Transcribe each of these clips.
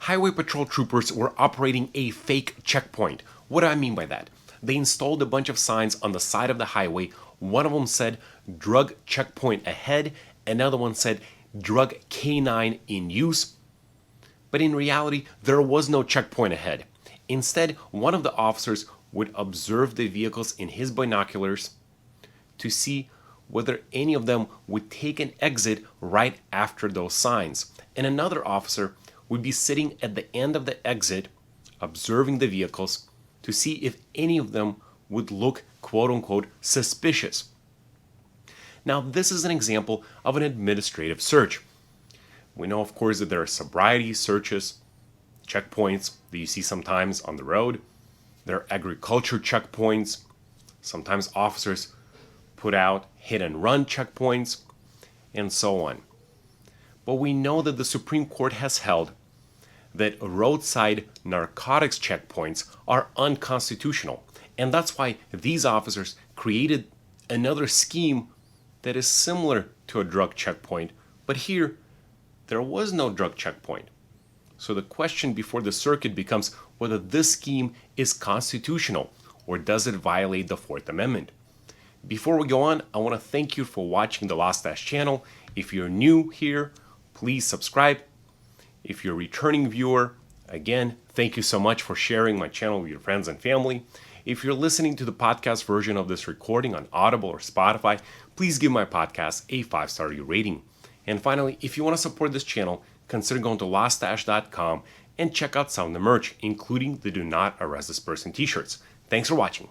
Highway patrol troopers were operating a fake checkpoint. What do I mean by that? They installed a bunch of signs on the side of the highway. One of them said drug checkpoint ahead, another one said drug canine in use. But in reality, there was no checkpoint ahead. Instead, one of the officers would observe the vehicles in his binoculars to see whether any of them would take an exit right after those signs. And another officer would be sitting at the end of the exit, observing the vehicles to see if any of them would look quote-unquote suspicious. Now, this is an example of an administrative search. We know, of course, that there are sobriety searches, checkpoints that you see sometimes on the road. There are agriculture checkpoints. Sometimes officers put out hit-and-run checkpoints, and so on. But we know that the Supreme Court has held that roadside narcotics checkpoints are unconstitutional. And that's why these officers created another scheme that is similar to a drug checkpoint. But here, there was no drug checkpoint. So the question before the circuit becomes whether this scheme is constitutional or does it violate the Fourth Amendment. Before we go on, I want to thank you for watching the Lost Dash channel. If you're new here, please subscribe. If you're a returning viewer, again, thank you so much for sharing my channel with your friends and family. If you're listening to the podcast version of this recording on Audible or Spotify, please give my podcast a 5-star rating. And finally, if you want to support this channel, consider going to lostdash.com and check out some of the merch, including the Do Not Arrest This Person t-shirts. Thanks for watching.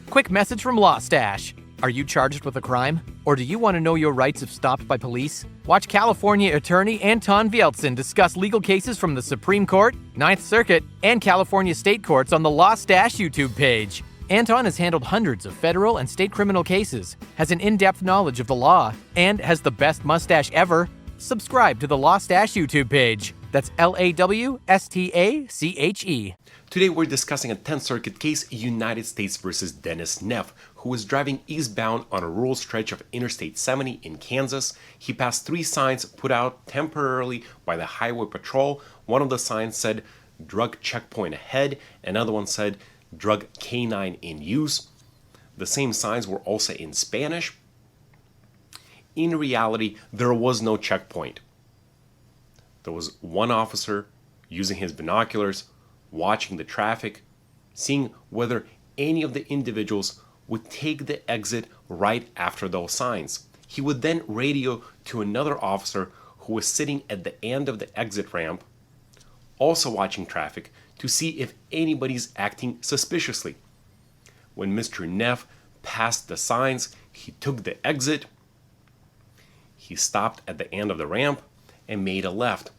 Quick message from Lost Dash. Are you charged with a crime? Or do you want to know your rights if stopped by police? Watch California attorney Anton Vieltsin discuss legal cases from the Supreme Court, Ninth Circuit, and California state courts on the Lost Dash YouTube page. Anton has handled hundreds of federal and state criminal cases, has an in-depth knowledge of the law, and has the best mustache ever. Subscribe to the Lost Dash YouTube page. That's LAWSTACHE. Today we're discussing a 10th Circuit case, United States versus Dennis Neff, who was driving eastbound on a rural stretch of Interstate 70 in Kansas. He passed 3 signs put out temporarily by the Highway Patrol. One of the signs said drug checkpoint ahead, another one said drug canine in use. The same signs were also in Spanish. In reality, there was no checkpoint. There was one officer using his binoculars, watching the traffic, seeing whether any of the individuals would take the exit right after those signs. He would then radio to another officer who was sitting at the end of the exit ramp, also watching traffic, to see if anybody's acting suspiciously. When Mr. Neff passed the signs, he took the exit, he stopped at the end of the ramp and made a left.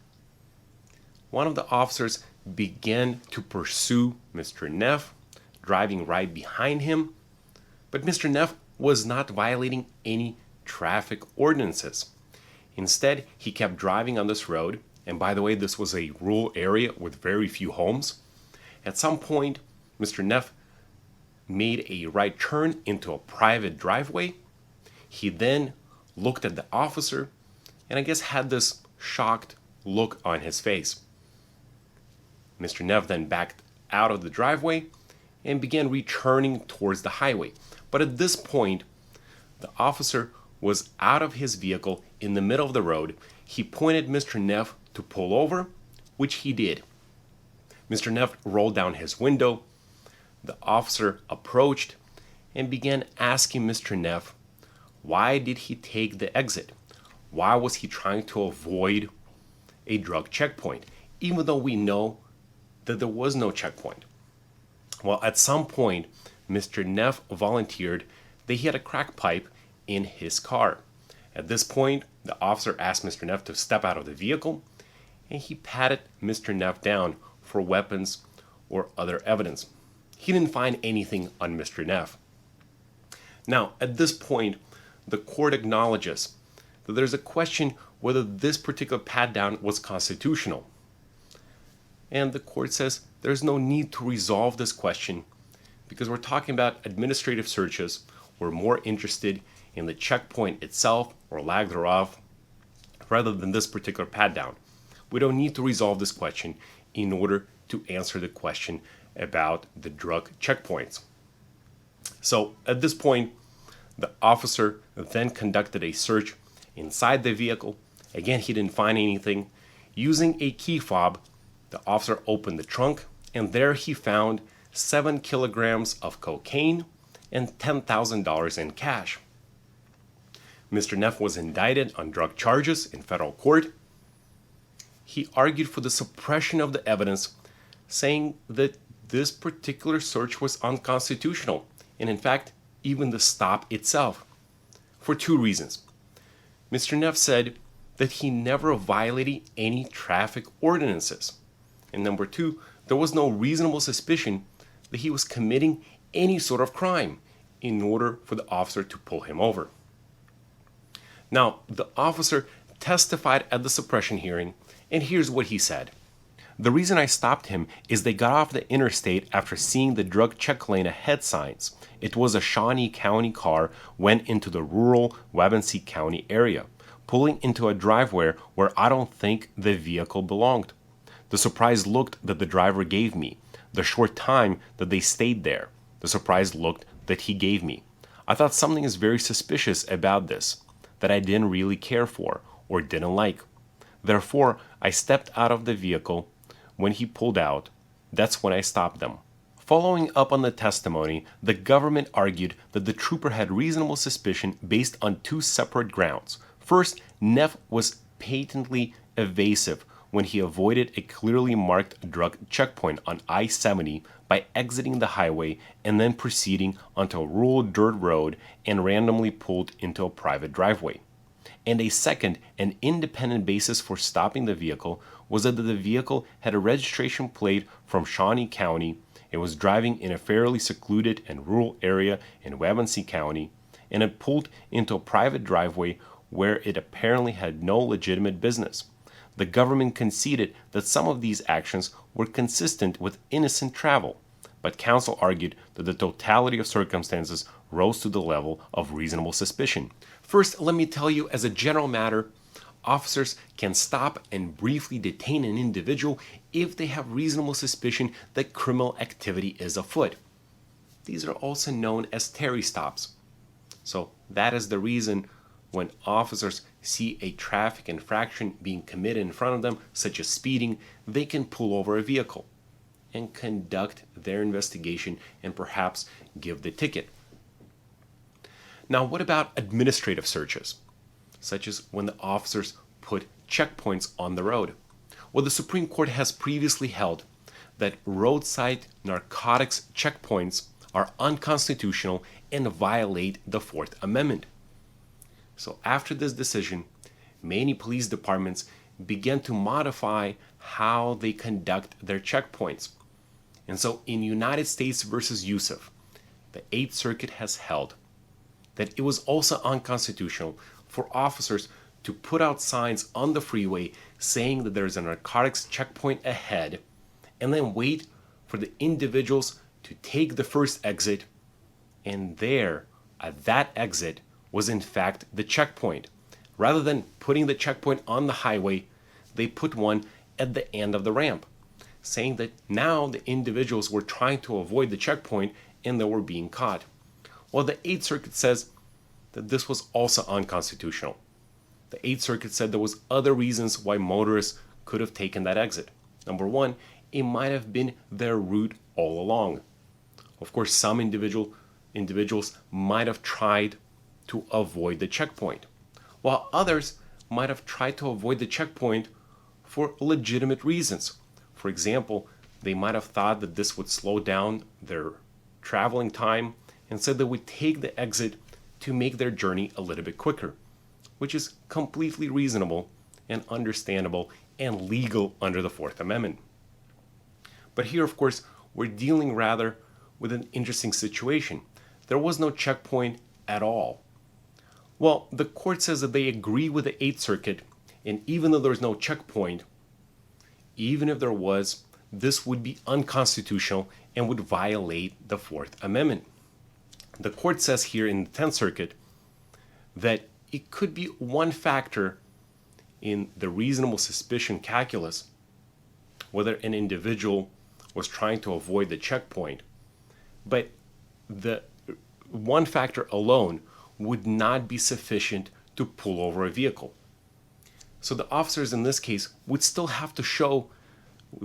One of the officers began to pursue Mr. Neff, driving right behind him, but Mr. Neff was not violating any traffic ordinances. Instead, he kept driving on this road, and by the way, this was a rural area with very few homes. At some point, Mr. Neff made a right turn into a private driveway. He then looked at the officer and I guess had this shocked look on his face. Mr. Neff then backed out of the driveway and began returning towards the highway. But at this point, the officer was out of his vehicle in the middle of the road. He pointed Mr. Neff to pull over, which he did. Mr. Neff rolled down his window. The officer approached and began asking Mr. Neff, why did he take the exit? Why was he trying to avoid a drug checkpoint, even though we know that there was no checkpoint? Well, at some point, Mr. Neff volunteered that he had a crack pipe in his car. At this point, the officer asked Mr. Neff to step out of the vehicle, and he patted Mr. Neff down for weapons or other evidence. He didn't find anything on Mr. Neff. Now, at this point, the court acknowledges that there's a question whether this particular pat-down was constitutional. And the court says there's no need to resolve this question because we're talking about administrative searches. We're more interested in the checkpoint itself or lack thereof rather than this particular pat-down. we don't need to resolve this question in order to answer the question about the drug checkpoints. So at this point, the officer then conducted a search inside the vehicle. Again, he didn't find anything. Using a key fob, the officer opened the trunk, and there he found 7 kilograms of cocaine and $10,000 in cash. Mr. Neff was indicted on drug charges in federal court. He argued for the suppression of the evidence, saying that this particular search was unconstitutional, and in fact, even the stop itself, for 2 reasons. Mr. Neff said that he never violated any traffic ordinances. And number 2, there was no reasonable suspicion that he was committing any sort of crime in order for the officer to pull him over. Now, the officer testified at the suppression hearing, and here's what he said. The reason I stopped him is they got off the interstate after seeing the drug check lane ahead signs. It was a Shawnee County car, went into the rural Wabansie County area, pulling into a driveway where I don't think the vehicle belonged. The surprised look that the driver gave me, the short time that they stayed there, the surprised look that he gave me. I thought something is very suspicious about this, that I didn't really care for or didn't like. Therefore, I stepped out of the vehicle. When he pulled out, that's when I stopped them. Following up on the testimony, the government argued that the trooper had reasonable suspicion based on 2 separate grounds. First, Neff was patently evasive when he avoided a clearly marked drug checkpoint on I-70 by exiting the highway and then proceeding onto a rural dirt road and randomly pulled into a private driveway. And a second and independent basis for stopping the vehicle was that the vehicle had a registration plate from Shawnee County. It was driving in a fairly secluded and rural area in Wabansie County, and it pulled into a private driveway where it apparently had no legitimate business. The government conceded that some of these actions were consistent with innocent travel, but counsel argued that the totality of circumstances rose to the level of reasonable suspicion. First, let me tell you, as a general matter, officers can stop and briefly detain an individual if they have reasonable suspicion that criminal activity is afoot. These are also known as Terry stops. So that is the reason when officers see a traffic infraction being committed in front of them, such as speeding, they can pull over a vehicle and conduct their investigation and perhaps give the ticket. Now, what about administrative searches, such as when the officers put checkpoints on the road? Well, the Supreme Court has previously held that roadside narcotics checkpoints are unconstitutional and violate the Fourth Amendment. So after this decision, many police departments began to modify how they conduct their checkpoints. And so in United States versus Yousif, the 8th Circuit has held that it was also unconstitutional for officers to put out signs on the freeway saying that there's a narcotics checkpoint ahead and then wait for the individuals to take the first exit, and there, at that exit, was in fact the checkpoint. Rather than putting the checkpoint on the highway, they put one at the end of the ramp, saying that now the individuals were trying to avoid the checkpoint and they were being caught. Well, the 8th Circuit says that this was also unconstitutional. The 8th Circuit said there was other reasons why motorists could have taken that exit. Number 1, it might have been their route all along. Of course, some individuals might have tried to avoid the checkpoint, while others might have tried to avoid the checkpoint for legitimate reasons. For example, they might have thought that this would slow down their traveling time, and so they would take the exit to make their journey a little bit quicker, which is completely reasonable and understandable and legal under the Fourth Amendment. But here, of course, we're dealing rather with an interesting situation. There was no checkpoint at all. Well, the court says that they agree with the 8th Circuit, and even though there's no checkpoint, even if there was, this would be unconstitutional and would violate the Fourth Amendment. The court says here in the 10th Circuit that it could be one factor in the reasonable suspicion calculus whether an individual was trying to avoid the checkpoint, but the one factor alone would not be sufficient to pull over a vehicle. So the officers in this case would still have to show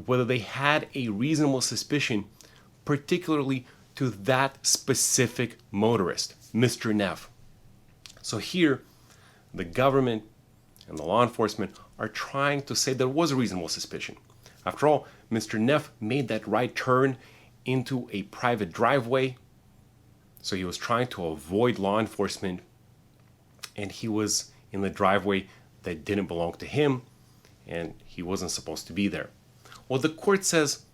whether they had a reasonable suspicion, particularly to that specific motorist, Mr. Neff. So here, the government and the law enforcement are trying to say there was a reasonable suspicion. After all, Mr. Neff made that right turn into a private driveway, so he was trying to avoid law enforcement, and he was in the driveway that didn't belong to him, and he wasn't supposed to be there. Well, the court says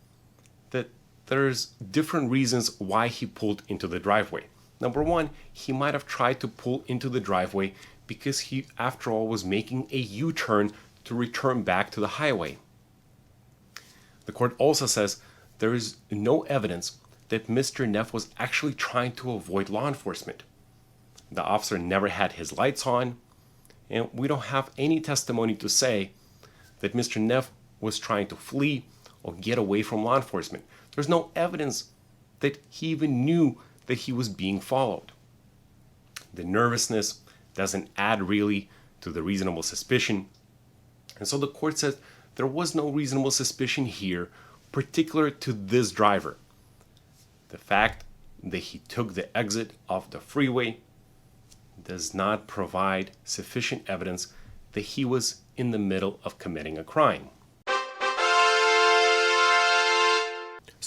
that there's different reasons why he pulled into the driveway. Number one, he might have tried to pull into the driveway because he, after all, was making a U-turn to return back to the highway. The court also says there is no evidence that Mr. Neff was actually trying to avoid law enforcement. The officer never had his lights on, and we don't have any testimony to say that Mr. Neff was trying to flee or get away from law enforcement. There's no evidence that he even knew that he was being followed. The nervousness doesn't add really to the reasonable suspicion. And so the court says there was no reasonable suspicion here, particular to this driver. The fact that he took the exit off the freeway does not provide sufficient evidence that he was in the middle of committing a crime.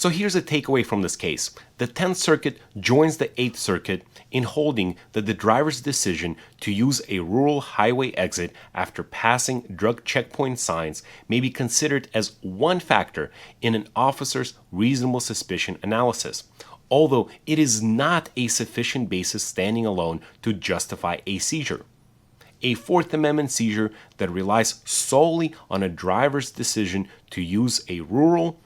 So here's a takeaway from this case. The 10th Circuit joins the 8th Circuit in holding that the driver's decision to use a rural highway exit after passing drug checkpoint signs may be considered as one factor in an officer's reasonable suspicion analysis, although it is not a sufficient basis standing alone to justify a seizure. A Fourth Amendment seizure that relies solely on a driver's decision to use a rural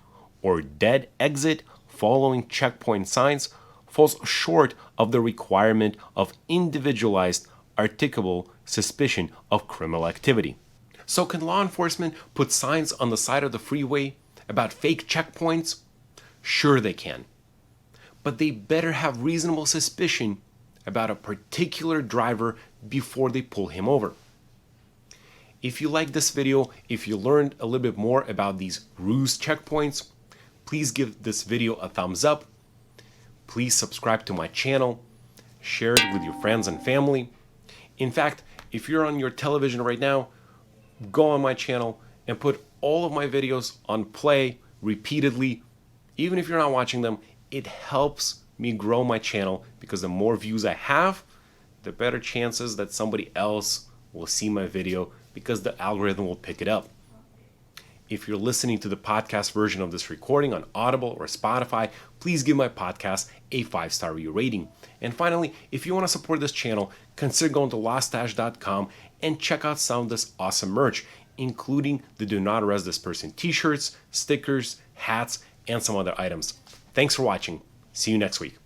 or dead exit following checkpoint signs falls short of the requirement of individualized, articulable suspicion of criminal activity. So can law enforcement put signs on the side of the freeway about fake checkpoints? Sure they can. But they better have reasonable suspicion about a particular driver before they pull him over. If you like this video, if you learned a little bit more about these RUSE checkpoints, please give this video a thumbs up. Please subscribe to my channel. Share it with your friends and family. In fact, if you're on your television right now, go on my channel and put all of my videos on play repeatedly. Even if you're not watching them, it helps me grow my channel because the more views I have, the better chances that somebody else will see my video because the algorithm will pick it up. If you're listening to the podcast version of this recording on Audible or Spotify, please give my podcast a 5-star review rating. And finally, if you want to support this channel, consider going to loststash.com and check out some of this awesome merch, including the Do Not Arrest This Person t-shirts, stickers, hats, and some other items. Thanks for watching. See you next week.